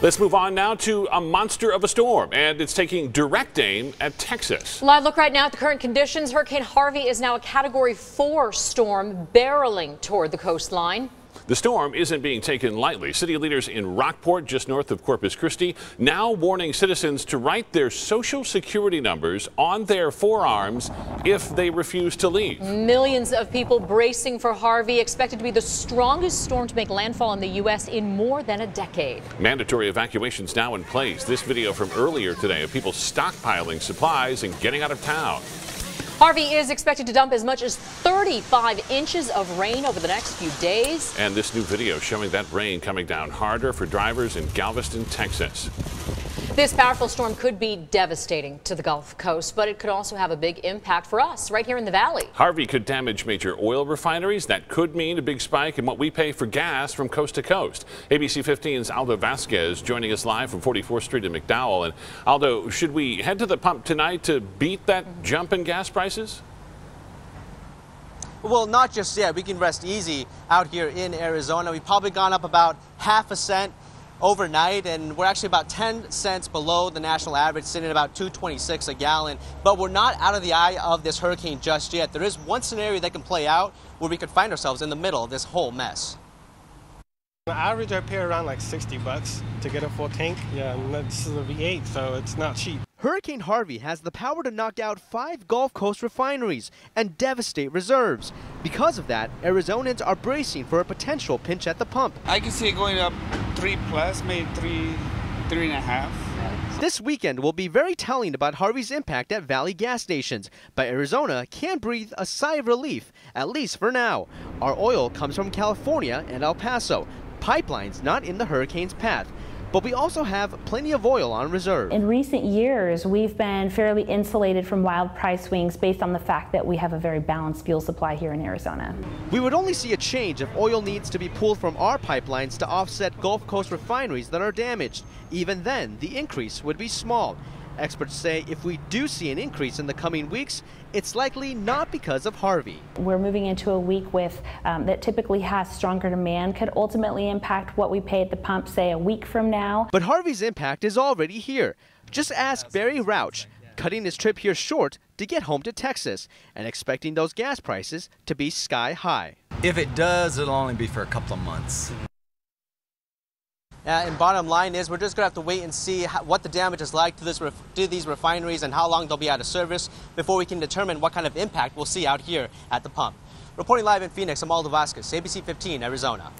Let's move on now to a monster of a storm, and it's taking direct aim at Texas. Live look right now at the current conditions. Hurricane Harvey is now a Category 4 storm barreling toward the coastline. The storm isn't being taken lightly. City leaders in Rockport, just north of Corpus Christi, now warning citizens to write their social security numbers on their forearms if they refuse to leave. Millions of people bracing for Harvey, expected to be the strongest storm to make landfall in the U.S. in more than a decade. Mandatory evacuations now in place. This video from earlier today of people stockpiling supplies and getting out of town. Harvey is expected to dump as much as 35 inches of rain over the next few days. And this new video showing that rain coming down harder for drivers in Galveston, Texas. This powerful storm could be devastating to the Gulf Coast, but it could also have a big impact for us right here in the valley. Harvey could damage major oil refineries. That could mean a big spike in what we pay for gas from coast to coast. ABC 15's Aldo Vasquez joining us live from 44th Street in McDowell. And Aldo, should we head to the pump tonight to beat that jump in gas prices? Well, not just yet. We can rest easy out here in Arizona. We've probably gone up about ½ a cent overnight, and we're actually about 10 cents below the national average, sitting at about $2.26 a gallon. But we're not out of the eye of this hurricane just yet. There is one scenario that can play out where we could find ourselves in the middle of this whole mess. On average, I pay around like $60 to get a full tank. Yeah, and this is a V8, so it's not cheap. Hurricane Harvey has the power to knock out 5 Gulf Coast refineries and devastate reserves. Because of that, Arizonans are bracing for a potential pinch at the pump. I can see it going up 3+, maybe 3.5. This weekend will be very telling about Harvey's impact at Valley gas stations, but Arizona can breathe a sigh of relief, at least for now. Our oil comes from California and El Paso, pipelines not in the hurricane's path. But we also have plenty of oil on reserve. In recent years, we've been fairly insulated from wild price swings based on the fact that we have a very balanced fuel supply here in Arizona. We would only see a change if oil needs to be pulled from our pipelines to offset Gulf Coast refineries that are damaged. Even then, the increase would be small. Experts say if we do see an increase in the coming weeks, it's likely not because of Harvey. We're moving into a week with that typically has stronger demand, could ultimately impact what we pay at the pump, say, a week from now. But Harvey's impact is already here. Just ask Barry Rauch, cutting his trip here short to get home to Texas and expecting those gas prices to be sky high. If it does, it'll only be for a couple of months. And bottom line is we're just going to have to wait and see what the damage is like to these refineries and how long they'll be out of service before we can determine what kind of impact we'll see out here at the pump. Reporting live in Phoenix, I'm Aldo Vasquez, ABC 15, Arizona.